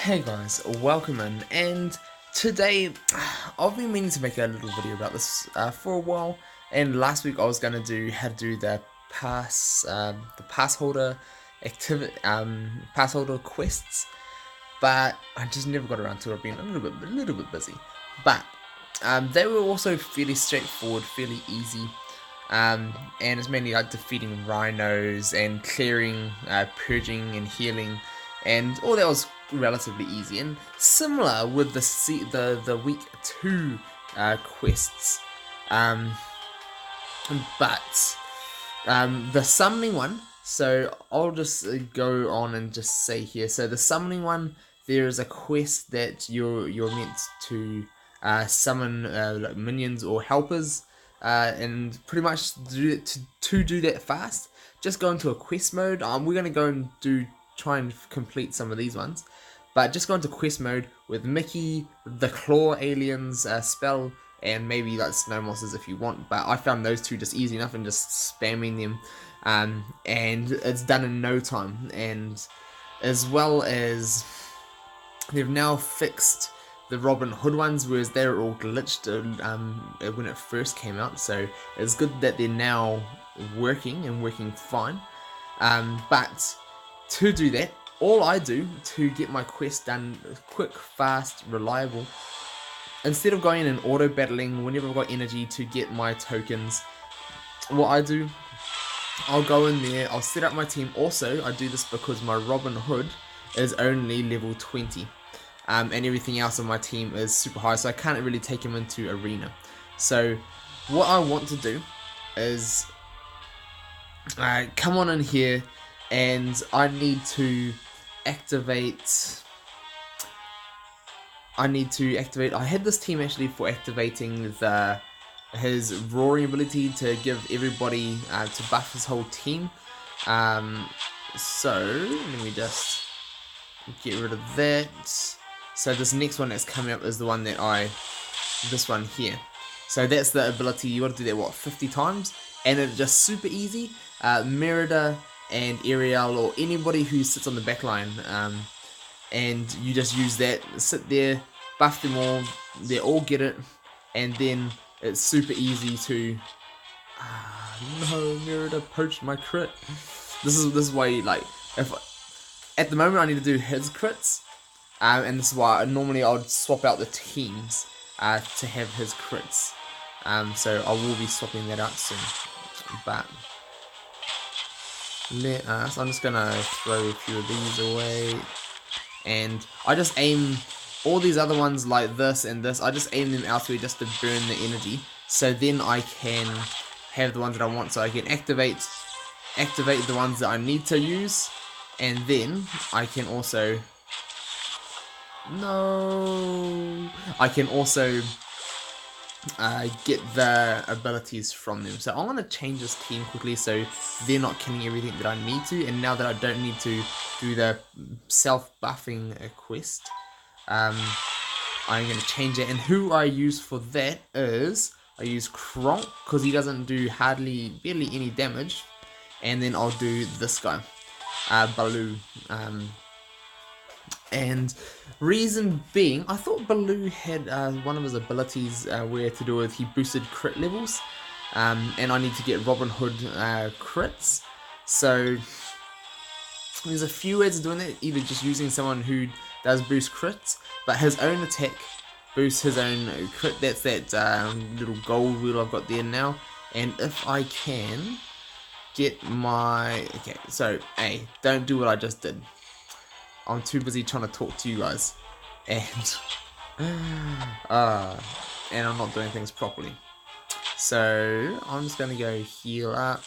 Hey guys, welcome in, and today I've been meaning to make a little video about this for a while. And last week I was gonna do how to do the pass holder activity, pass holder quests, but I just never got around to it. I've been a little bit busy, but they were also fairly straightforward, fairly easy. And it's mainly like defeating rhinos and clearing, purging and healing, and all that was relatively easy and similar with the week 2 quests. Um, but the summoning one. So I'll just go on and just say here. So the summoning one, there is a quest that you're meant to summon like minions or helpers, and pretty much to do that fast. Just go into a quest mode. We're gonna go and try and complete some of these ones, but just go into quest mode with Mickey, the Claw Aliens spell, and maybe like Snow Mosses if you want. But I found those two just easy enough and just spamming them, and it's done in no time. And as well as they've now fixed the Robin Hood ones, whereas they were all glitched when it first came out. So it's good that they're now working and working fine. But to do that, all I do to get my quest done quick, fast, reliable, instead of going and auto battling whenever I've got energy to get my tokens, what I do, I'll go in there, I'll set up my team. Also, I do this because my Robin Hood is only level 20. And everything else on my team is super high, so I can't really take him into arena. So what I want to do is come on in here, and I need to activate. I had this team actually for activating his roaring ability to give everybody to buff his whole team. So let me just get rid of that. So this next one that's coming up is the one that this one here. So that's the ability. You got to do that 50 times, and it's just super easy. Merida and Ariel or anybody who sits on the back line, and you just use that, sit there, buff them all, they all get it, and then it's super easy to. No, Merida poached my crit. This is why, like, if at the moment I need to do his crits. And this is why normally I would swap out the teams to have his crits. So I will be swapping that out soon. But I'm just gonna throw a few of these away, and I just aim all these other ones like this and this. I just aim them elsewhere just to burn the energy. So then I can have the ones that I want. So I can activate the ones that I need to use, and then I can also. No, I can also get the abilities from them. So I'm going to change this team quickly so they're not killing everything that I need to. And now that I don't need to do the self-buffing quest, I'm going to change it. And who I use for that is, I use Kronk, because he doesn't do barely any damage. And then I'll do this guy, Baloo. And reason being, I thought Baloo had one of his abilities where to do with he boosted crit levels, and I need to get Robin Hood crits. So there's a few ways of doing that, either just using someone who does boost crits, but his own attack boosts his own crit. That's that little gold wheel I've got there now. And if I can get my... Okay, so, hey, don't do what I just did. I'm too busy trying to talk to you guys, and and I'm not doing things properly. So I'm just gonna go heal up.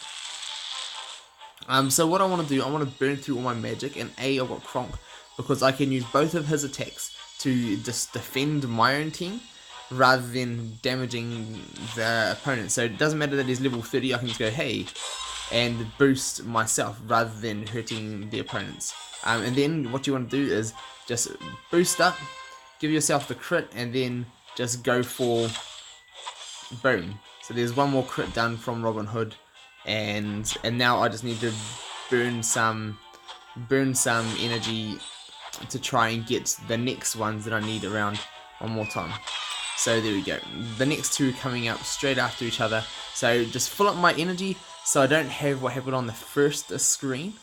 So what I want to do, I want to burn through all my magic, and I've got Kronk because I can use both of his attacks to just defend my own team rather than damaging the opponent. So it doesn't matter that he's level 30, I can just go hey and boost myself rather than hurting the opponents. And then what you want to do is just boost up, give yourself the crit, and then just go for boom. So there's one more crit done from Robin Hood, and now I just need to burn some energy to try and get the next ones that I need around one more time. So there we go. The next two coming up straight after each other. So just fill up my energy so I don't have what happened on the first screen.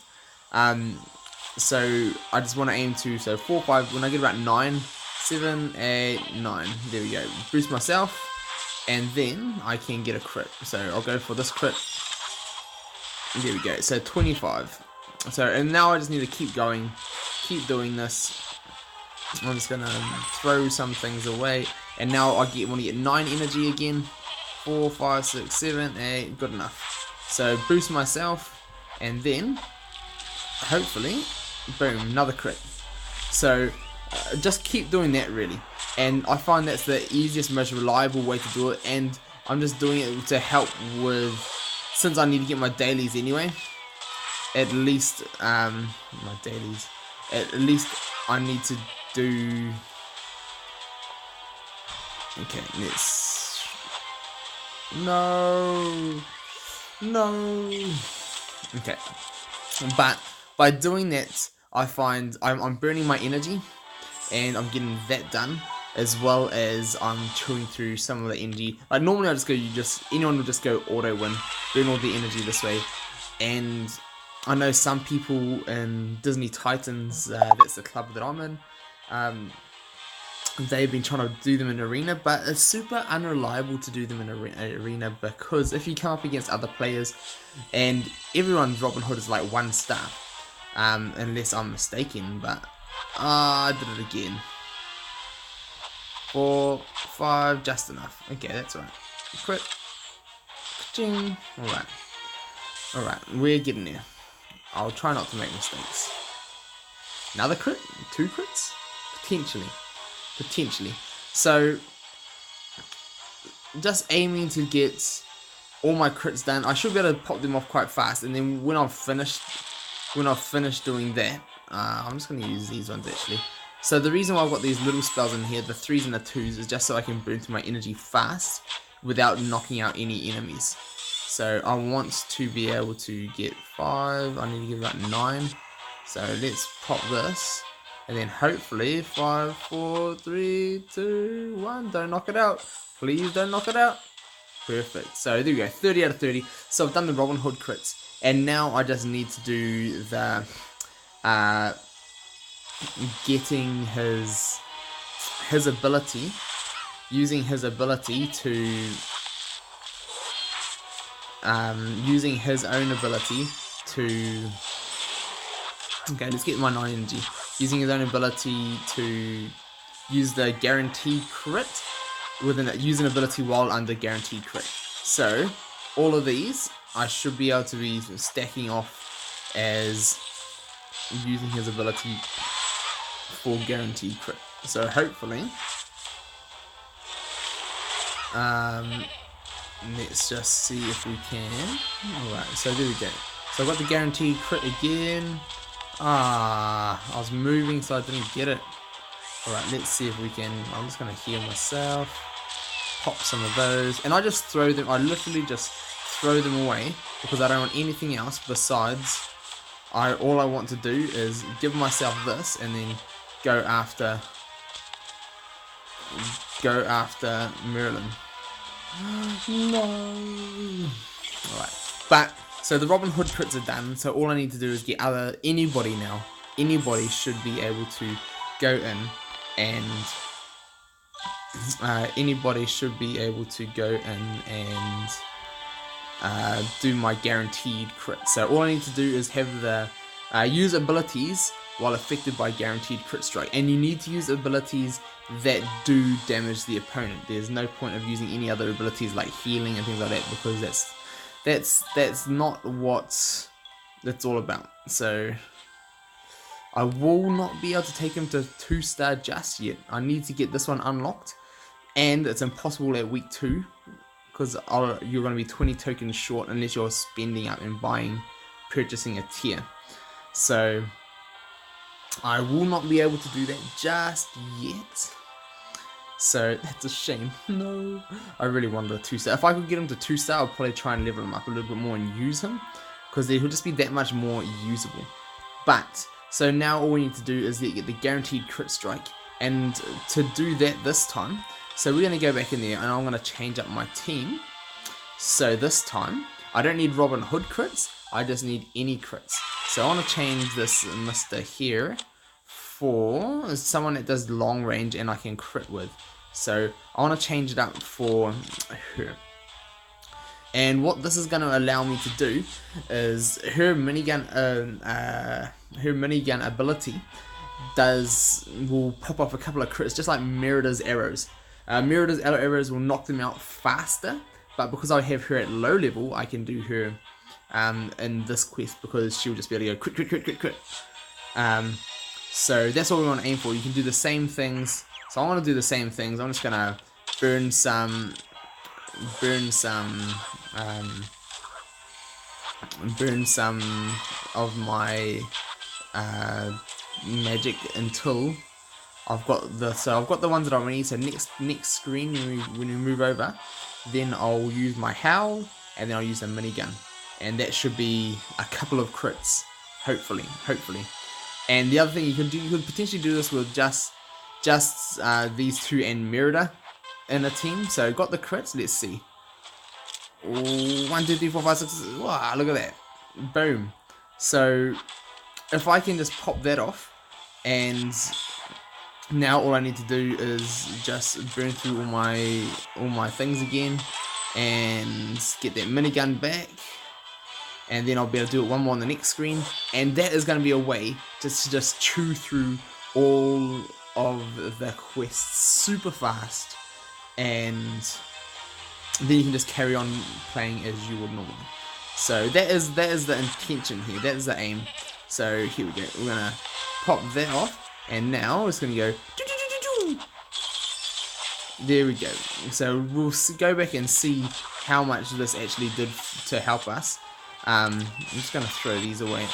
So I just want to aim to, so 4, 5, when I get about 9, 7, 8, 9. There we go. Boost myself. And then I can get a crit. So I'll go for this crit. There we go. So 25. So, and now I just need to keep going. Keep doing this. I'm just gonna throw some things away, and now I want to get 9 energy again. 4, 5, 6, 7, 8. Good enough. So boost myself, and then hopefully, boom, another crit. So just keep doing that really, and I find that's the easiest, most reliable way to do it. And I'm just doing it to help with, since I need to get my dailies anyway. At least my dailies. At least I need to do. Okay, let's. No. Okay, but by doing that, I find I'm burning my energy, and I'm getting that done, as well as I'm chewing through some of the energy. Like normally, I just go. Anyone will just go auto win, burn all the energy this way, and I know some people in Disney Titans, that's the club that I'm in, they've been trying to do them in arena, but it's super unreliable to do them in arena, because if you come up against other players, and everyone's Robin Hood is like 1 star, unless I'm mistaken, but I did it again. 4, 5, just enough. Okay, that's right. Crit. Ching. Alright, we're getting there. I'll try not to make mistakes. Another crit? 2 crits? Potentially. So, just aiming to get all my crits done. I should be able to pop them off quite fast, and then when I've finished doing that, I'm just going to use these ones actually. So the reason why I've got these little spells in here, the 3s and the 2s, is just so I can burn through my energy fast without knocking out any enemies. So I want to be able to get 5, I need to get about 9. So let's pop this, and then hopefully 5, 4, 3, 2, 1, don't knock it out. Please don't knock it out. Perfect. So there we go, 30 out of 30. So I've done the Robin Hood crits, and now I just need to do the getting his ability, using his ability to using his own ability to, okay, let's get my 9 energy, using his own ability to use the guaranteed crit use an ability while under guaranteed crit. So all of these I should be able to be stacking off as using his ability for guaranteed crit. So hopefully let's just see if we can. Alright, so there we go. So I've got the guaranteed crit again. I was moving so I didn't get it. Alright, let's see if we can. I'm just going to heal myself. Pop some of those. And I just throw them. I literally just throw them away because I don't want anything else besides. All I want to do is give myself this and then go after Merlin. No. Alright, but so the Robin Hood crits are done, so all I need to do is get anybody now. Anybody should be able to go in and do my guaranteed crit. So all I need to do is have the use abilities while affected by guaranteed crit strike, and you need to use abilities that do damage the opponent. There's no point of using any other abilities like healing and things like that, because that's not what that's all about. So I will not be able to take him to 2-star just yet. I need to get this one unlocked, and it's impossible at week 2 because you're going to be 20 tokens short unless you're spending up and purchasing a tier. So I will not be able to do that just yet. So that's a shame. No, I really wanted a 2-star. If I could get him to 2-star, I'll probably try and level him up a little bit more and use him, because he'll just be that much more usable. But So now all we need to do is get the guaranteed crit strike, and to do that this time, so we're going to go back in there and I'm going to change up my team. So this time, I don't need Robin Hood crits, I just need any crits. So I want to change this Mr. here for someone that does long range and I can crit with. So I want to change it up for her. And what this is going to allow me to do is her minigun ability will pop off a couple of crits, just like Merida's arrows. Merida's arrows will knock them out faster, but because I have her at low level, I can do her in this quest because she'll just be able to go crit, crit, crit, crit, crit. So that's what we want to aim for. You can do the same things. So I want to do the same things. I'm just gonna burn some of my magic until I've got the ones that I need. So next screen when we move over, then I'll use my howl and then I'll use a minigun, and that should be a couple of crits, hopefully. And the other thing you could potentially do this with just these two and Merida in a team. So got the crits. Let's see. 1, 2, 3, 4, 5, 6. Wow, look at that! Boom. So if I can just pop that off, and now all I need to do is just burn through all my things again and get that minigun back, and then I'll be able to do it one more on the next screen, and that is going to be a way to just chew through all of the quests super fast, and then you can just carry on playing as you would normally. So that is the intention here, that is the aim. So here we go, we're going to pop that off, and now it's going to go doo-doo-doo-doo-doo. There we go. So we'll go back and see how much this actually did to help us. I'm just going to throw these away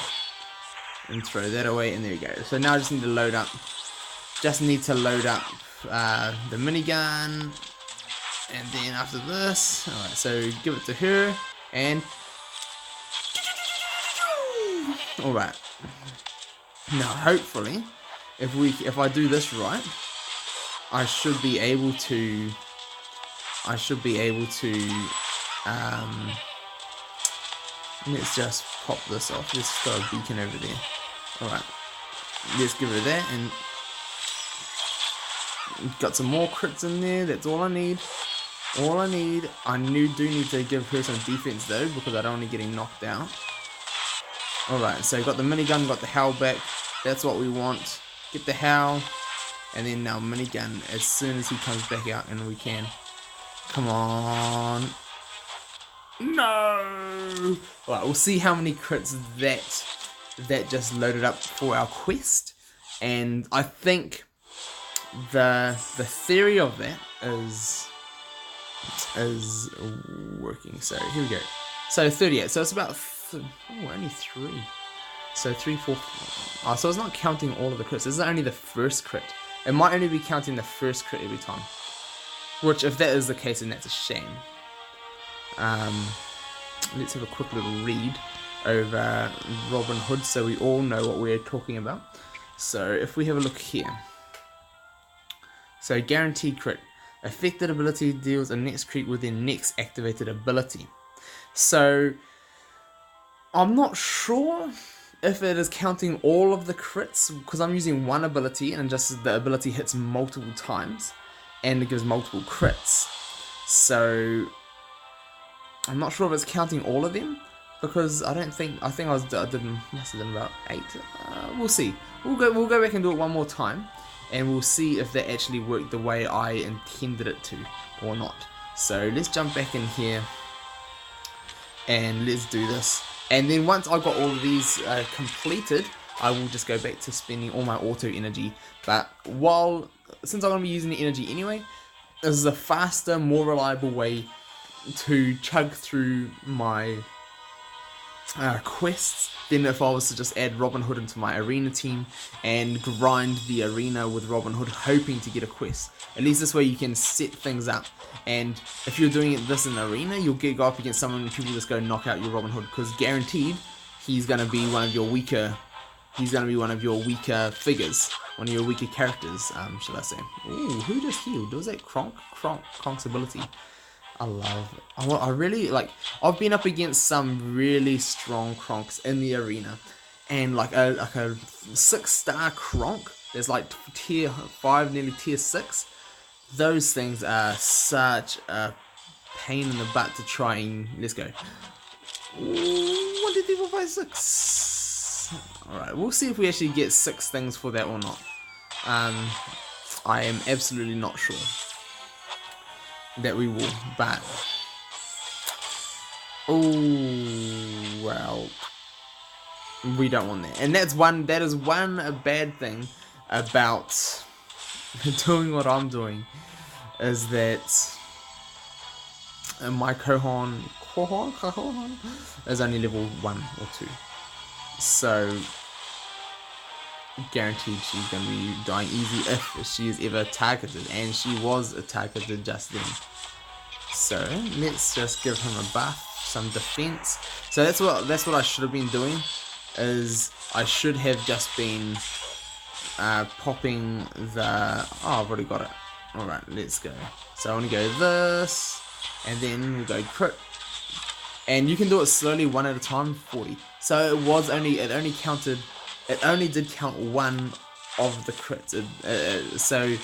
and throw that away, and there we go. So now I just need to load up the minigun, and then after this, alright, so give it to her, and alright. Now hopefully, if I do this right, I should be able to let's just pop this off. Let's throw a beacon over there. Alright, let's give her that, and got some more crits in there. That's all I need. I do need to give her some defense though, because I don't want to get him knocked out. Alright, so got the minigun, got the howl back. That's what we want. Get the howl, and then now minigun as soon as he comes back out, and we can. Come on. No! Alright, we'll see how many crits that just loaded up for our quest. And I think the theory of that is working. So here we go. So 38. So it's about only 3. So 3, 4. Oh, so it's not counting all of the crits. This is only the first crit. It might only be counting the first crit every time. Which, if that is the case, then that's a shame. Let's have a quick little read over Robin Hood so we all know what we're talking about. So if we have a look here. So guaranteed crit. Affected ability deals a next crit with their next activated ability. So I'm not sure if it is counting all of the crits, because I'm using one ability and just the ability hits multiple times and it gives multiple crits. So I'm not sure if it's counting all of them, because I think I must have done about 8. We'll see. We'll go back and do it one more time, and we'll see if that actually worked the way I intended it to or not. So let's jump back in here and let's do this. And then once I've got all of these completed, I will just go back to spending all my auto energy. But since I'm going to be using the energy anyway, this is a faster, more reliable way to chug through my quests than if I was to just add Robin Hood into my arena team and grind the arena with Robin Hood hoping to get a quest. At least this way you can set things up, and if you're doing this in arena, you'll go up against someone and people just go knock out your Robin Hood, because guaranteed he's going to be one of your weaker he's going to be one of your weaker figures, one of your weaker characters, should I say. Ooh, who just healed? Was that Kronk's ability? I really, like, I've been up against some really strong Kronks in the arena, and like a 6-star Kronk, there's like tier 5, nearly tier 6, those things are such a pain in the butt to try and, let's go. Ooh, 1, 2, 3, 4, 5, 6. Alright, we'll see if we actually get 6 things for that or not. I am absolutely not sure that we will, but oh well, we don't want that, and that is one bad thing about doing what I'm doing, is that my Kohan is only level 1 or 2, so guaranteed she's going to be dying easy if she is ever targeted, and she was targeted just then. So let's just give him a buff, some defense. So that's what I should have been doing, is I should have just been popping the, oh, I've already got it. Alright, let's go. So I want to go this, and then we'll go crit, and you can do it slowly, 1 at a time, 40. So it only did count 1 of the crits, so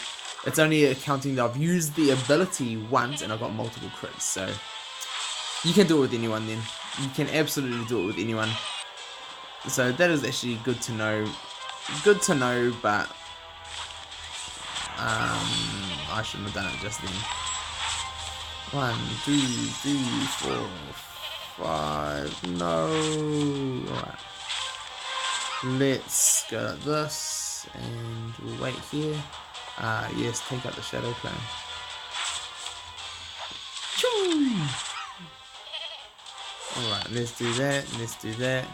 it's only counting that I've used the ability once and I've got multiple crits. So you can do it with anyone then. You can absolutely do it with anyone. So that is actually good to know. Good to know, but I shouldn't have done it just then. 1, 2, 3, 4, 5. No. Alright. Let's go like this, and we'll wait here. Yes, take out the shadow clone. Alright, let's do that, let's do that,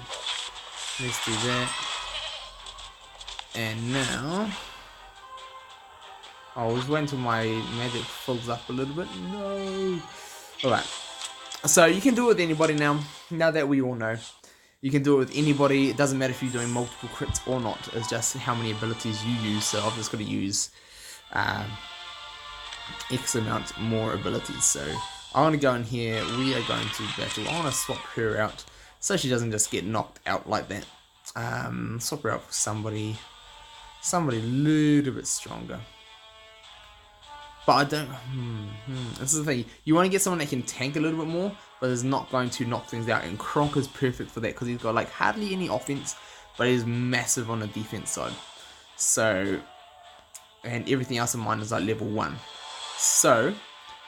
let's do that. And now, I was waiting until my magic fills up a little bit. No! Alright, so you can do it with anybody now that we all know. You can do it with anybody. It doesn't matter if you're doing multiple crits or not. It's just how many abilities you use. So I've just got to use X amount more abilities. So I want to go in here. We are going to battle. I want to swap her out so she doesn't just get knocked out like that. Swap her out for somebody a little bit stronger. But I don't. This is the thing. You want to get someone that can tank a little bit more, but is not going to knock things out. And Kronk is perfect for that because he's got like hardly any offense, but he's massive on the defense side. So, and everything else in mine is like level 1. So,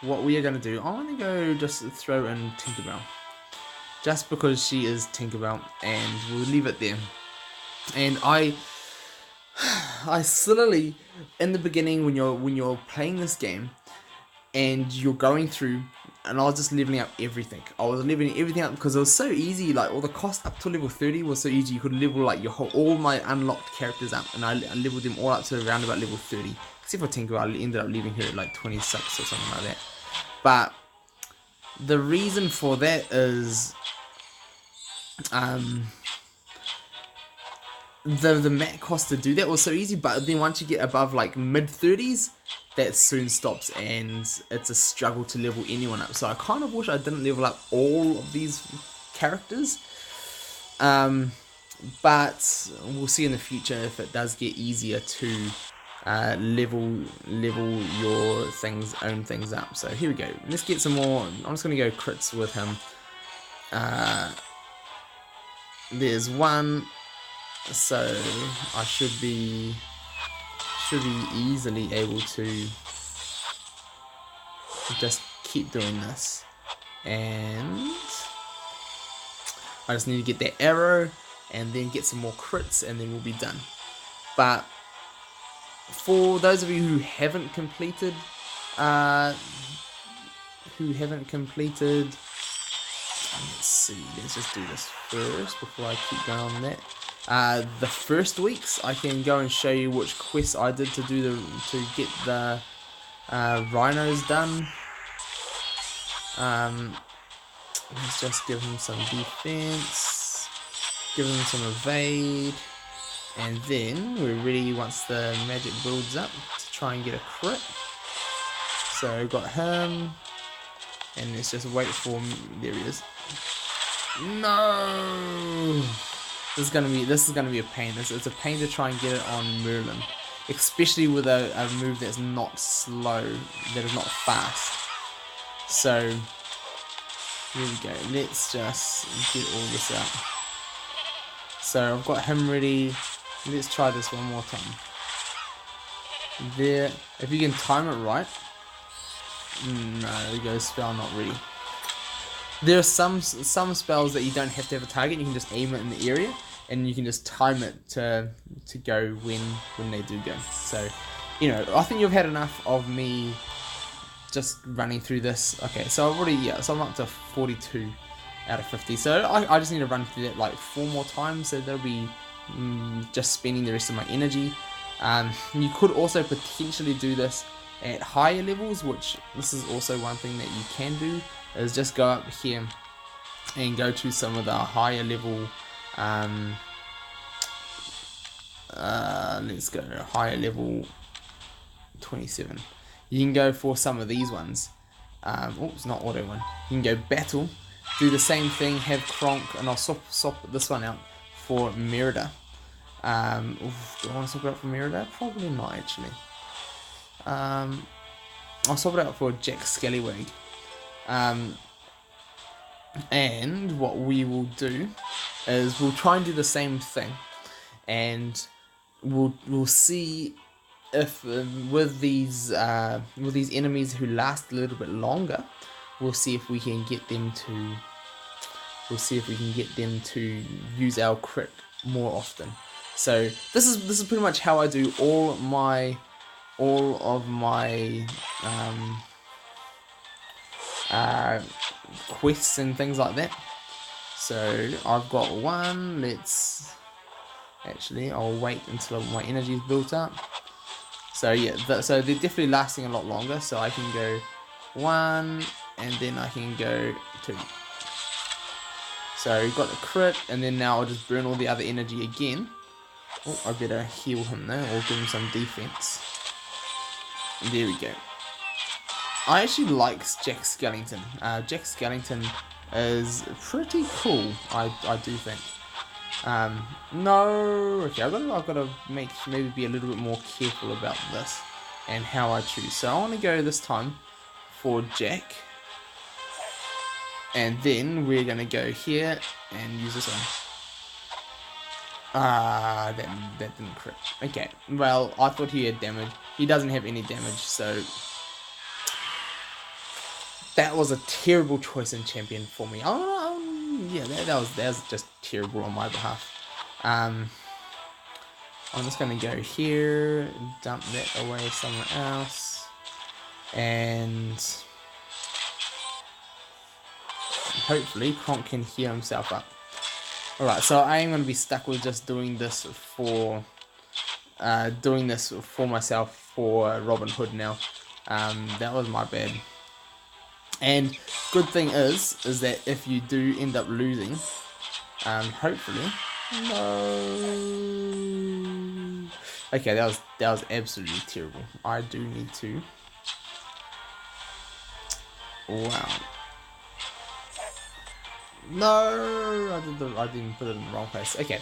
what we are going to do, I want to go just throw in Tinkerbell, just because she is Tinkerbell, and we'll leave it there. And I slowly, in the beginning, when you're playing this game and you're going through, and I was just leveling up everything. I was leveling everything up because it was so easy. Like all the cost up to level 30 was so easy. You could level like all my unlocked characters up, and I leveled them all up to around about level 30. Except for Tinker, I ended up leaving her at like 26 or something like that. But the reason for that is the mat cost to do that was so easy, but then once you get above like mid 30s, that soon stops, and it's a struggle to level anyone up. So I kind of wish I didn't level up all of these characters, but we'll see in the future if it does get easier to level your own things up. So here we go. Let's get some more. I'm just gonna go crits with him. There's 1. So I should be easily able to just keep doing this, and I just need to get that arrow and then get some more crits, and then we'll be done. But for those of you who haven't completed let's see, let's just do this first before I keep going on that. The first weeks, I can go and show you which quests I did to get the rhinos done. Let's just give him some defense, give him some evade, And then we're ready once the magic builds up to try and get a crit. So got him, and let's just wait for him. There he is. No, this is gonna be a pain. It's a pain to try and get it on Merlin, especially with a move that's not slow, that is not fast. So here we go. Let's just get all this out. So I've got him ready. Let's try this one more time. There, if you can time it right. No, there we go. Spell not ready. There are some spells that you don't have to have a target. You can just aim it in the area, and you can just time it to go when they do go. So, you know, I think you've had enough of me just running through this. Okay, so I've already so I'm up to 42 out of 50. So I just need to run through that like 4 more times. So that'll be just spending the rest of my energy. You could also potentially do this at higher levels, which this is also one thing that you can do, is just go up here and go to some of the higher level, let's go higher level 27. You can go for some of these ones. Oh, it's not auto one. You can go battle, do the same thing, have Kronk, and I'll swap this one out for Merida. Do I want to swap it out for Merida? Probably not, actually. I'll swap it out for Jack Scallywag. And what we will do is we'll try and do the same thing, and we'll see if with these enemies who last a little bit longer, we'll see if we can get them to use our crit more often. So this is pretty much how I do all of my quests and things like that. So I've got one. I'll wait until my energy is built up. So yeah, so they're definitely lasting a lot longer. So I can go 1, and then I can go 2. So we've got the crit, and then now I'll just burn all the other energy again. Oh, I better heal him there, or give him some defense. There we go. I actually like Jack Skellington. Jack Skellington is pretty cool, I do think. No, okay, I've got to maybe be a little bit more careful about this and how I choose. So I want to go this time for Jack, and then we're gonna go here and use this one. That didn't crit. Okay, well, I thought he had damage. He doesn't have any damage, so that was a terrible choice in champion for me. Yeah, that was just terrible on my behalf. I'm just gonna go here, dump that away somewhere else, and hopefully Kronk can heal himself up. Alright, so I am going to be stuck with just doing this for myself for Robin Hood now. That was my bad. And good thing is that if you do end up losing, hopefully, no. Okay, that was absolutely terrible. I do need to. Wow. No, I didn't put it in the wrong place. Okay,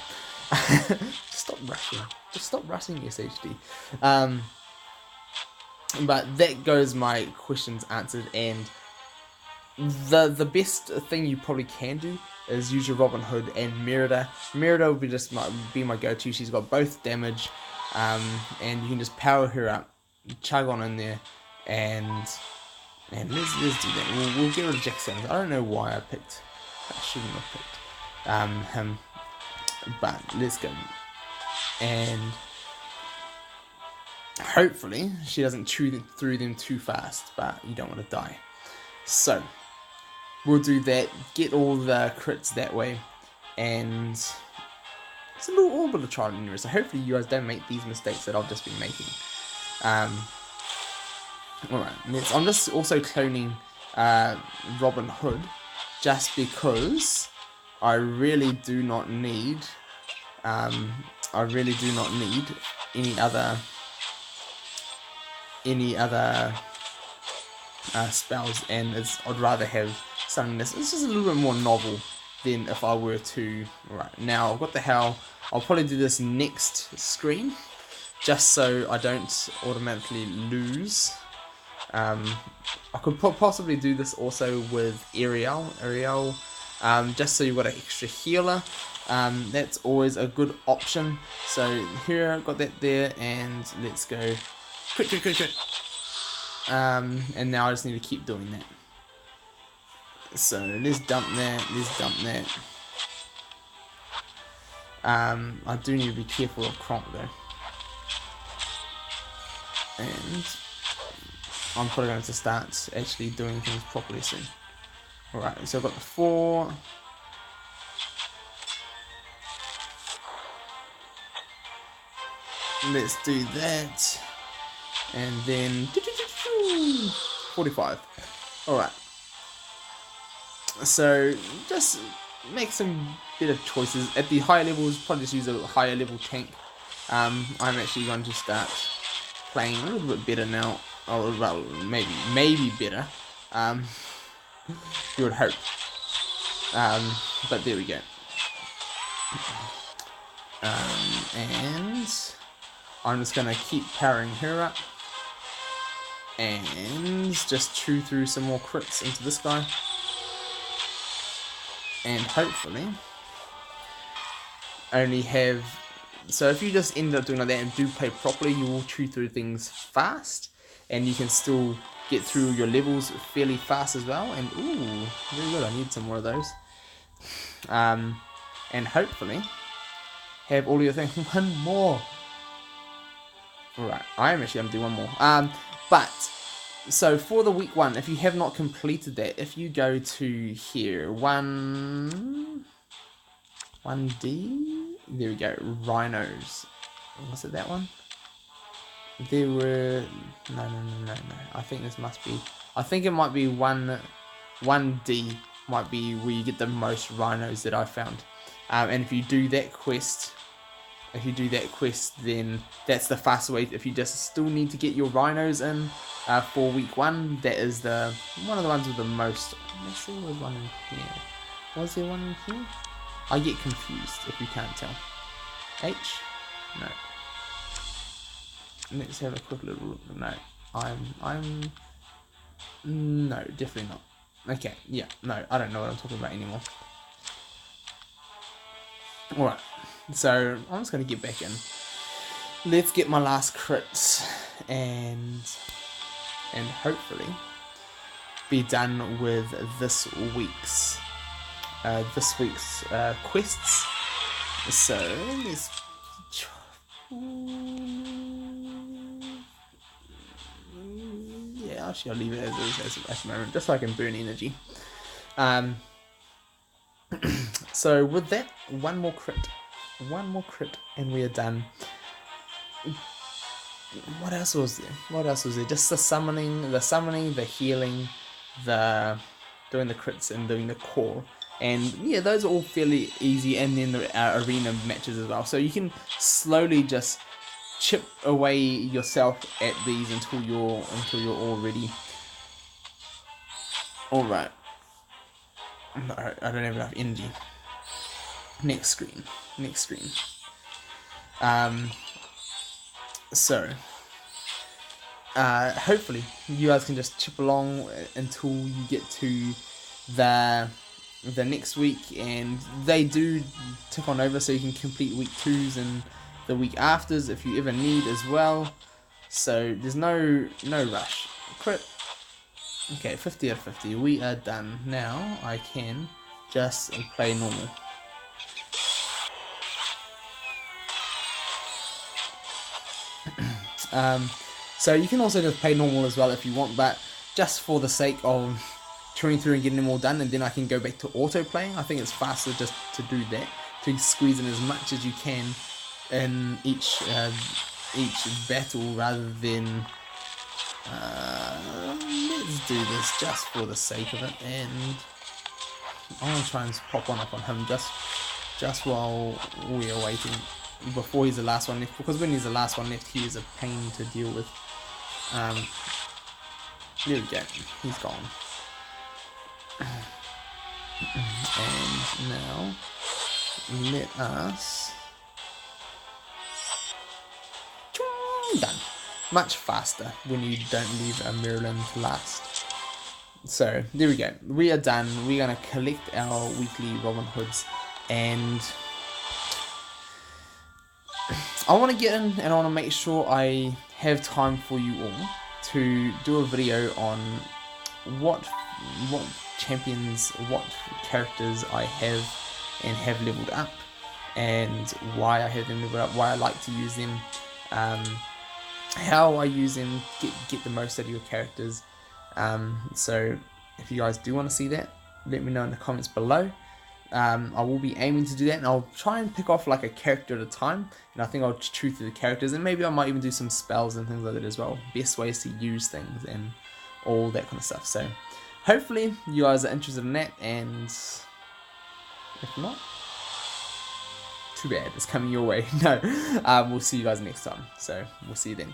stop rushing. Just stop rushing, SHD. But that goes my questions answered, and the best thing you probably can do is use your Robin Hood and Merida. Merida will be my go-to. She's got both damage, and you can just power her up, chug on in there, and let's do that. We'll get rid of Jack Sanders. I don't know why I shouldn't have picked him, but let's go. And hopefully she doesn't chew through them too fast, but you don't want to die. So we'll do that, get all the crits that way, and it's a little bit of trial and error. So hopefully you guys don't make these mistakes that I've just been making. Alright, I'm just also cloning Robin Hood, just because I really do not need I really do not need any other spells, and I'd rather have something that's it's just a little bit more novel than if I were to. Right now, what the hell? I'll probably do this next screen, just so I don't automatically lose. I could possibly do this also with Ariel, just so you've got an extra healer. That's always a good option. So here, I've got that there, and let's go. Quick. And now I just need to keep doing that. So let's dump that, I do need to be careful of Kronk though. And I'm probably going to start actually doing things properly soon. Alright, so I've got the 4. Let's do that. And then 45. Alright. So just make some better choices. At the higher levels, probably just use a higher level tank. I'm actually going to start playing a little bit better now. Or well, maybe better. You would hope. But there we go. And I'm just gonna keep powering her up and just chew through some more crits into this guy, and hopefully only have. So if you just end up doing like that and do play properly, you will chew through things fast, and you can still get through your levels fairly fast as well. And ooh, very good. I need some more of those. And hopefully have all your things. One more. Alright, I am actually going to do one more. But, so for the week 1, if you have not completed that, if you go to here, 1D, there we go, rhinos. Was it that one? There were, no. I think this must be, I think it might be 1D, might be where you get the most rhinos that I found. And if you do that quest, then that's the fast way. If you just still need to get your rhinos in for week 1, that is one of the ones with the most. Let's see, there was one in here. Was there one in here? I get confused if you can't tell. H? No. Let's have a quick little look. No, no, definitely not. Okay, yeah, no, I don't know what I'm talking about anymore. Alright, so I'm just going to get back in. Let's get my last crits and hopefully be done with this week's quests. So let's yeah, actually I'll leave it as is at the moment, just so I can burn energy. So with that, one more crit, and we are done. What else was there? Just the summoning, the healing, the doing the crits and doing the core. And yeah, those are all fairly easy, and then the arena matches as well. So you can slowly just chip away yourself at these until you're all ready. All right. No, I don't have enough energy. Next screen. So hopefully you guys can just chip along until you get to the next week, and they do tick on over, so you can complete week 2s and the week afters if you ever need as well. So there's no rush. Crit. Okay, 50 out of 50. We are done. Now I can just play normal. So you can also just play normal as well if you want, but just for the sake of chewing through and getting them all done, and then I can go back to auto playing. I think it's faster just to do that, to squeeze in as much as you can in each battle, rather than let's do this just for the sake of it. And I'm gonna try and pop one up on him just while we are waiting. before he's the last one left, because when he's the last one left, he is a pain to deal with. There we go. He's gone. And now let us done. Much faster when you don't leave a Merlin to last. So there we go. We are done. We're gonna collect our weekly Robin Hoods, and I want to get in and I want to make sure I have time for you all to do a video on what champions, what characters I have and have leveled up, and why I have them leveled up, why I like to use them, how I use them, get the most out of your characters. So if you guys do want to see that, let me know in the comments below. I will be aiming to do that, and I'll try and pick off like a character at a time, and I think I'll chew through the characters, and maybe I might even do some spells and things like that as well, best ways to use things and all that kind of stuff. So hopefully you guys are interested in that, and if not, too bad, it's coming your way. No, we'll see you guys next time, so we'll see you then.